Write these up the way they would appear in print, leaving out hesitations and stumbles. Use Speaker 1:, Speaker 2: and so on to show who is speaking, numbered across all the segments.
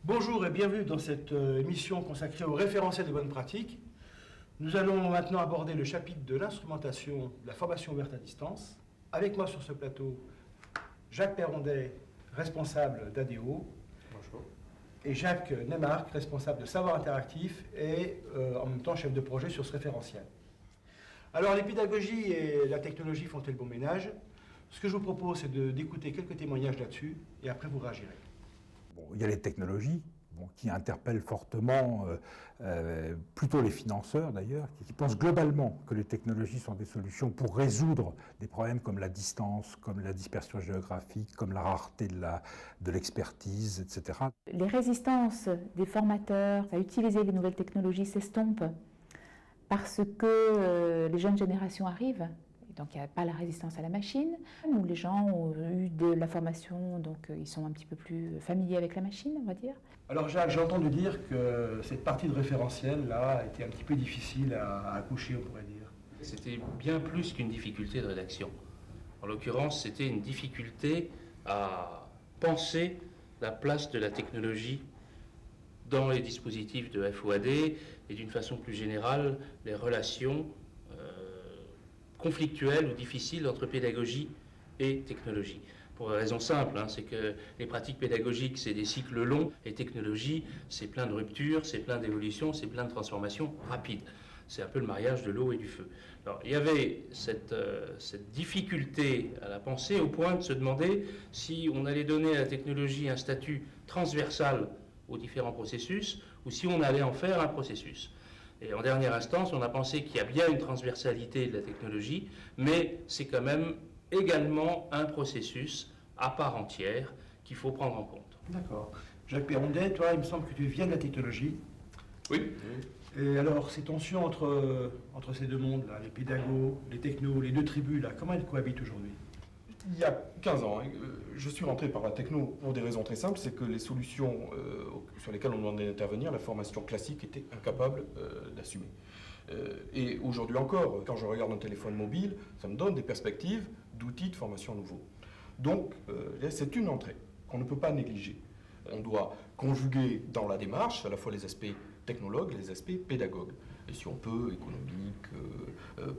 Speaker 1: Bonjour et bienvenue dans cette émission consacrée au référentiel des bonnes pratiques. Nous allons maintenant aborder le chapitre de l'instrumentation de la formation ouverte à distance. Avec moi sur ce plateau, Jacques Perrondet, responsable d'ADO.
Speaker 2: Bonjour.
Speaker 1: Et Jacques Neymarck, responsable de Savoir Interactif et en même temps chef de projet sur ce référentiel. Alors les pédagogies et la technologie font-elles bon ménage? Ce que je vous propose, c'est d'écouter quelques témoignages là-dessus et après vous réagirez.
Speaker 3: Bon, il y a les technologies qui interpellent fortement, plutôt les financeurs d'ailleurs, qui pensent globalement que les technologies sont des solutions pour résoudre des problèmes comme la distance, comme la dispersion géographique, comme la rareté de l'expertise, etc.
Speaker 4: Les résistances des formateurs à utiliser les nouvelles technologies s'estompent parce que les jeunes générations arrivent. Donc il n'y a pas la résistance à la machine, où les gens ont eu de la formation, donc ils sont un petit peu plus familiers avec la machine, on va dire.
Speaker 1: Alors Jacques, j'ai entendu dire que cette partie de référentiel là était un petit peu difficile à accoucher, on pourrait dire.
Speaker 2: C'était bien plus qu'une difficulté de rédaction. En l'occurrence, c'était une difficulté à penser la place de la technologie dans les dispositifs de FOAD et d'une façon plus générale, les relations conflictuelles ou difficiles entre pédagogie et technologie. Pour une raison simple, c'est que les pratiques pédagogiques, c'est des cycles longs, et technologie, c'est plein de ruptures, c'est plein d'évolutions, c'est plein de transformations rapides. C'est un peu le mariage de l'eau et du feu. Alors, il y avait cette difficulté à la pensée au point de se demander si on allait donner à la technologie un statut transversal aux différents processus ou si on allait en faire un processus. Et en dernière instance, on a pensé qu'il y a bien une transversalité de la technologie, mais c'est quand même également un processus à part entière qu'il faut prendre en compte.
Speaker 1: D'accord. Jacques Perrondet, toi, il me semble que tu viens de la technologie.
Speaker 2: Oui.
Speaker 1: Et alors, ces tensions entre ces deux mondes, là, les pédagogues, les technos, les deux tribus, là, comment elles cohabitent aujourd'hui?
Speaker 5: Il y a 15 ans, je suis rentré par la techno pour des raisons très simples, c'est que les solutions sur lesquelles on demandait d'intervenir, la formation classique était incapable d'assumer. Et aujourd'hui encore, quand je regarde un téléphone mobile, ça me donne des perspectives d'outils de formation nouveaux. Donc, c'est une entrée qu'on ne peut pas négliger. On doit conjuguer dans la démarche à la fois les aspects technologues et les aspects pédagogues. Et si on peut, économique,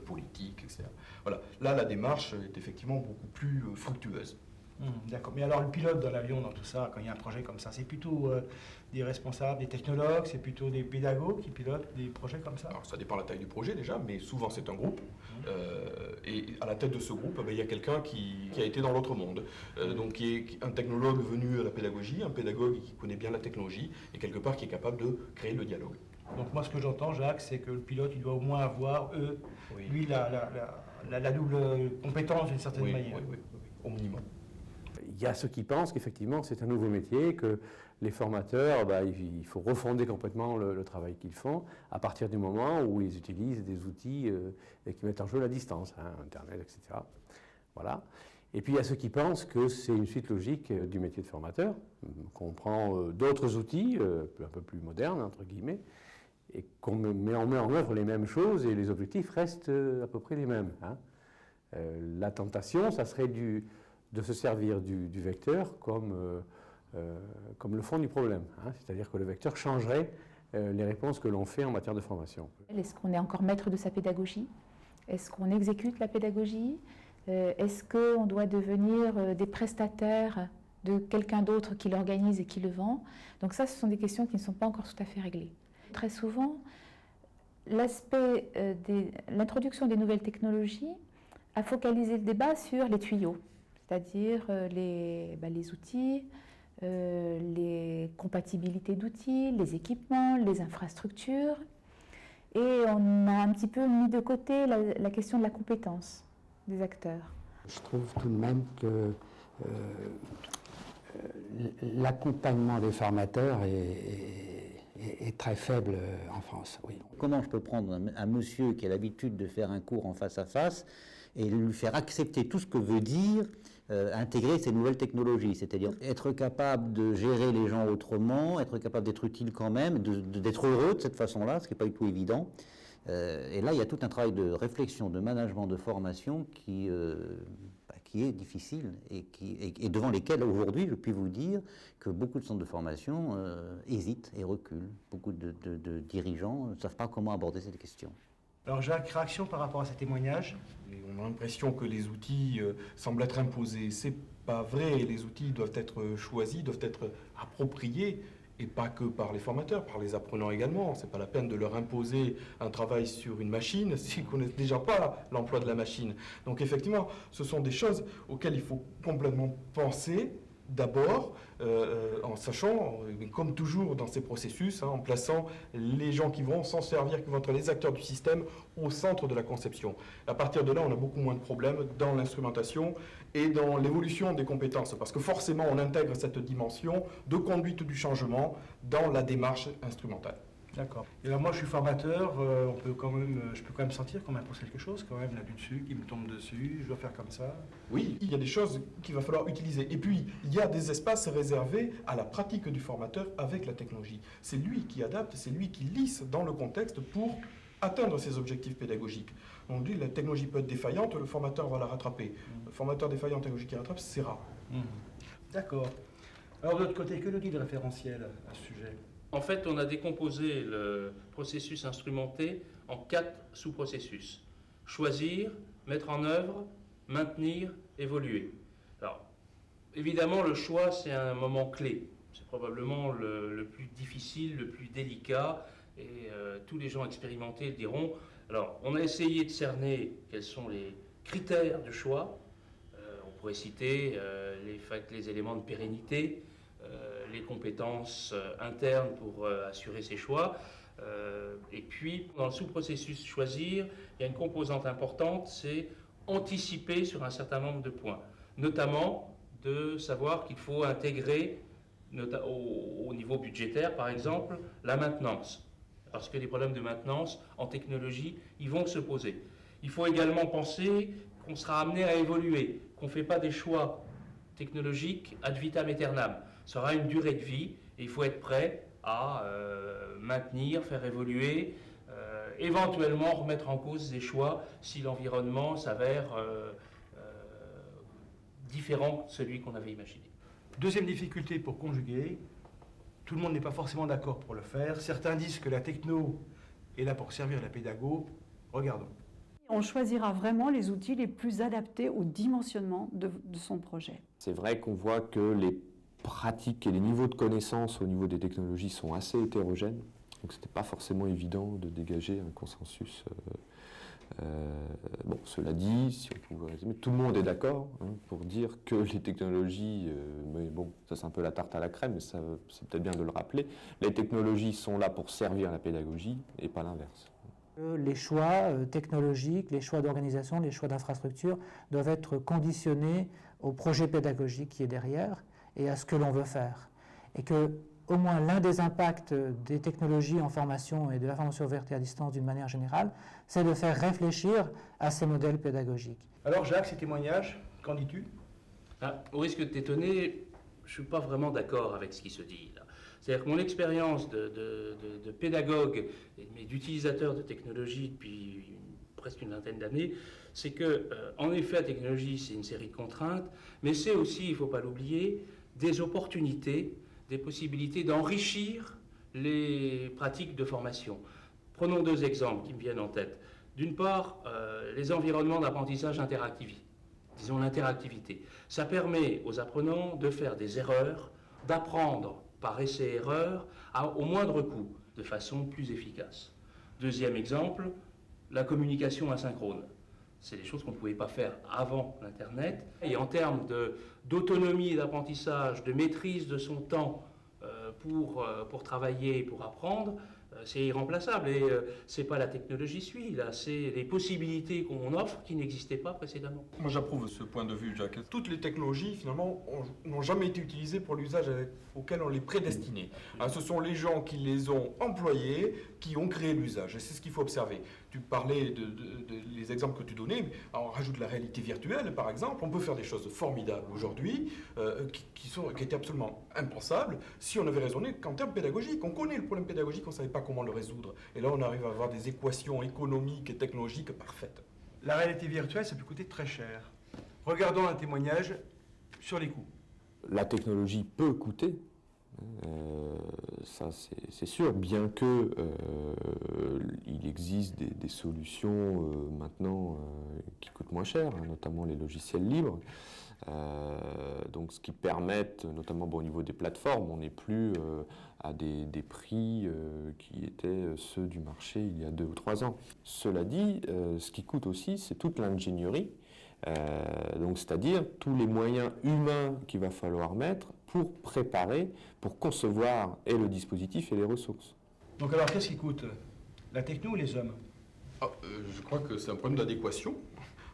Speaker 5: politique, etc. Voilà. Là, la démarche est effectivement beaucoup plus fructueuse.
Speaker 1: D'accord. Mais alors, le pilote dans l'avion, dans tout ça, quand il y a un projet comme ça, c'est plutôt des responsables, des technologues, c'est plutôt des pédagogues qui pilotent des projets comme ça?
Speaker 5: Alors, ça dépend de la taille du projet déjà, mais souvent c'est un groupe. Et à la tête de ce groupe, il y a quelqu'un qui a été dans l'autre monde. Donc, qui est un technologue venu à la pédagogie, un pédagogue qui connaît bien la technologie, et quelque part qui est capable de créer le dialogue.
Speaker 1: Donc moi, ce que j'entends, Jacques, c'est que le pilote, il doit au moins avoir,
Speaker 5: Oui.
Speaker 1: lui, la double compétence d'une certaine manière.
Speaker 5: Oui, au minimum.
Speaker 6: Il y a ceux qui pensent qu'effectivement c'est un nouveau métier, que les formateurs, il faut refonder complètement le travail qu'ils font à partir du moment où ils utilisent des outils qui mettent en jeu la distance, Internet, etc. Voilà. Et puis il y a ceux qui pensent que c'est une suite logique du métier de formateur, qu'on prend d'autres outils, un peu plus modernes, entre guillemets, et qu'on met en œuvre les mêmes choses et les objectifs restent à peu près les mêmes. La tentation, ça serait de se servir du vecteur comme le fond du problème. C'est-à-dire que le vecteur changerait les réponses que l'on fait en matière de formation.
Speaker 4: Est-ce qu'on est encore maître de sa pédagogie? Est-ce qu'on exécute la pédagogie? Est-ce qu'on doit devenir des prestataires de quelqu'un d'autre qui l'organise et qui le vend? Donc ça, ce sont des questions qui ne sont pas encore tout à fait réglées. Très souvent, l'introduction des nouvelles technologies a focalisé le débat sur les tuyaux, c'est-à-dire les outils, les compatibilités d'outils, les équipements, les infrastructures. Et on a un petit peu mis de côté la question de la compétence des acteurs.
Speaker 7: Je trouve tout de même que l'accompagnement des formateurs est très faible en France. Oui.
Speaker 8: Comment je peux prendre un monsieur qui a l'habitude de faire un cours en face à face et lui faire accepter tout ce que veut dire intégrer ces nouvelles technologies, c'est-à-dire être capable de gérer les gens autrement, être capable d'être utile quand même, d'être heureux de cette façon-là, ce qui n'est pas du tout évident. Et là, il y a tout un travail de réflexion, de management, de formation qui qui est difficile et devant lesquels aujourd'hui, je puis vous dire que beaucoup de centres de formation hésitent et reculent. Beaucoup de dirigeants ne savent pas comment aborder cette question.
Speaker 1: Alors Jacques, réaction par rapport à ces témoignages?
Speaker 5: Et on a l'impression que les outils semblent être imposés. C'est pas vrai. Les outils doivent être choisis, doivent être appropriés, et pas que par les formateurs, par les apprenants également. C'est pas la peine de leur imposer un travail sur une machine s'ils ne connaissent déjà pas l'emploi de la machine. Donc effectivement, ce sont des choses auxquelles il faut complètement penser d'abord, en sachant, comme toujours dans ces processus, en plaçant les gens qui vont s'en servir, qui vont être les acteurs du système, au centre de la conception. À partir de là, on a beaucoup moins de problèmes dans l'instrumentation et dans l'évolution des compétences, parce que forcément, on intègre cette dimension de conduite du changement dans la démarche instrumentale.
Speaker 1: D'accord. Et alors moi je suis formateur, je peux quand même sentir qu'on m'impose quelque chose quand même là-dessus, qui me tombe dessus, je dois faire comme ça.
Speaker 5: Oui, il y a des choses qu'il va falloir utiliser. Et puis, il y a des espaces réservés à la pratique du formateur avec la technologie. C'est lui qui adapte, c'est lui qui lisse dans le contexte pour atteindre ses objectifs pédagogiques. On dit la technologie peut être défaillante, le formateur va la rattraper. Le formateur défaillant, technologie qui rattrape, c'est rare.
Speaker 1: D'accord. Alors de l'autre côté, que nous dit le référentiel à ce sujet?
Speaker 2: En fait, on a décomposé le processus instrumenté en 4 sous-processus. Choisir, mettre en œuvre, maintenir, évoluer. Alors, évidemment, le choix, c'est un moment clé. C'est probablement le plus difficile, le plus délicat, et tous les gens expérimentés le diront. Alors, on a essayé de cerner quels sont les critères de choix. On pourrait citer les éléments de pérennité, les compétences internes pour assurer ces choix. Et puis, dans le sous-processus choisir, il y a une composante importante, c'est anticiper sur un certain nombre de points. Notamment, de savoir qu'il faut intégrer, au niveau budgétaire par exemple, la maintenance. Parce que les problèmes de maintenance en technologie, ils vont se poser. Il faut également penser qu'on sera amené à évoluer, qu'on ne fait pas des choix technologiques ad vitam aeternam. Ça aura une durée de vie et il faut être prêt à maintenir, faire évoluer, éventuellement remettre en cause des choix si l'environnement s'avère différent de celui qu'on avait imaginé.
Speaker 1: Deuxième difficulté pour conjuguer, tout le monde n'est pas forcément d'accord pour le faire. Certains disent que la techno est là pour servir la pédago. Regardons.
Speaker 9: On choisira vraiment les outils les plus adaptés au dimensionnement de son projet.
Speaker 10: C'est vrai qu'on voit que les pratiques et les niveaux de connaissances au niveau des technologies sont assez hétérogènes. Donc ce n'était pas forcément évident de dégager un consensus. Bon, cela dit, si on pouvait résumer, tout le monde est d'accord pour dire que les technologies, mais bon, ça c'est un peu la tarte à la crème, mais c'est peut-être bien de le rappeler, les technologies sont là pour servir la pédagogie et pas l'inverse.
Speaker 11: Les choix technologiques, les choix d'organisation, les choix d'infrastructure doivent être conditionnés au projet pédagogique qui est derrière et à ce que l'on veut faire. Et que au moins l'un des impacts des technologies en formation et de la formation ouverte et à distance d'une manière générale, c'est de faire réfléchir à ces modèles pédagogiques.
Speaker 1: Alors Jacques, ces témoignages, qu'en dis-tu?
Speaker 2: Au risque de t'étonner, je ne suis pas vraiment d'accord avec ce qui se dit là. C'est-à-dire que mon expérience de pédagogue et d'utilisateur de technologie depuis presque une vingtaine d'années, c'est que, en effet, la technologie, c'est une série de contraintes, mais c'est aussi, il ne faut pas l'oublier, des opportunités, des possibilités d'enrichir les pratiques de formation. Prenons 2 exemples qui me viennent en tête. D'une part, les environnements d'apprentissage interactifs, disons l'interactivité. Ça permet aux apprenants de faire des erreurs, d'apprendre par essai-erreur au moindre coût, de façon plus efficace. Deuxième exemple, la communication asynchrone. C'est des choses qu'on ne pouvait pas faire avant l'Internet. Et en termes d'autonomie et d'apprentissage, de maîtrise de son temps pour travailler, pour apprendre, c'est irremplaçable. Et ce n'est pas la technologie suit, là, c'est les possibilités qu'on offre qui n'existaient pas précédemment.
Speaker 5: Moi j'approuve ce point de vue, Jacques. Toutes les technologies, finalement, n'ont jamais été utilisées pour l'usage auquel on les prédestinait. Ce sont les gens qui les ont employées, qui ont créé l'usage. Et c'est ce qu'il faut observer. Tu parlais les exemples que tu donnais. Alors, on rajoute la réalité virtuelle, par exemple. On peut faire des choses formidables aujourd'hui qui étaient absolument impensables si on avait raisonné qu'en termes pédagogiques. On connaît le problème pédagogique, on ne savait pas comment le résoudre. Et là, on arrive à avoir des équations économiques et technologiques parfaites.
Speaker 1: La réalité virtuelle, ça peut coûter très cher. Regardons un témoignage sur les coûts.
Speaker 10: La technologie peut coûter, ça c'est sûr, bien que il existe des solutions maintenant qui coûtent moins cher, hein, notamment les logiciels libres. Donc ce qui permettent, notamment au niveau des plateformes, on n'est plus à des prix qui étaient ceux du marché il y a 2 ou 3 ans. Cela dit, ce qui coûte aussi, c'est toute l'ingénierie, donc c'est-à-dire tous les moyens humains qu'il va falloir mettre pour préparer, pour concevoir et le dispositif et les ressources.
Speaker 1: Donc alors, qu'est-ce qui coûte? La techno ou les hommes?
Speaker 5: Je crois que c'est un problème d'adéquation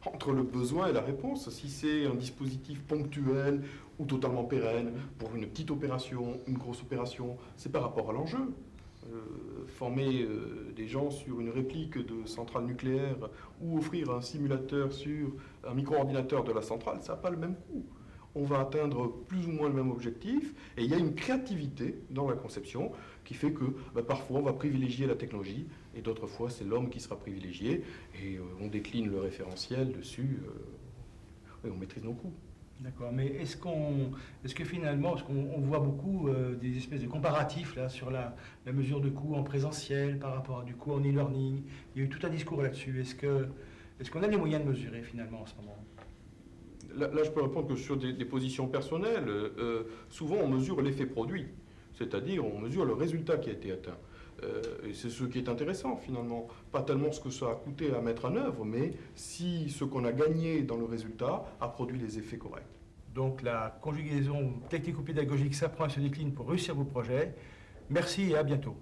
Speaker 5: entre le besoin et la réponse. Si c'est un dispositif ponctuel ou totalement pérenne pour une petite opération, une grosse opération, c'est par rapport à l'enjeu. Former des gens sur une réplique de centrale nucléaire ou offrir un simulateur sur un micro-ordinateur de la centrale, ça n'a pas le même coût. On va atteindre plus ou moins le même objectif, et il y a une créativité dans la conception qui fait que parfois on va privilégier la technologie, et d'autres fois c'est l'homme qui sera privilégié, et on décline le référentiel dessus, et on maîtrise nos coûts.
Speaker 1: D'accord, mais est-ce que finalement, parce qu'on voit beaucoup des espèces de comparatifs là, sur la mesure de coût en présentiel par rapport à du coût en e-learning, il y a eu tout un discours là-dessus, est-ce qu'on a les moyens de mesurer finalement en ce moment?
Speaker 5: Là, je peux répondre que sur des positions personnelles, souvent on mesure l'effet produit, c'est-à-dire on mesure le résultat qui a été atteint. Et c'est ce qui est intéressant finalement, pas tellement ce que ça a coûté à mettre en œuvre, mais si ce qu'on a gagné dans le résultat a produit les effets corrects.
Speaker 1: Donc la conjugaison technico-pédagogique s'apprend et se décline pour réussir vos projets. Merci et à bientôt.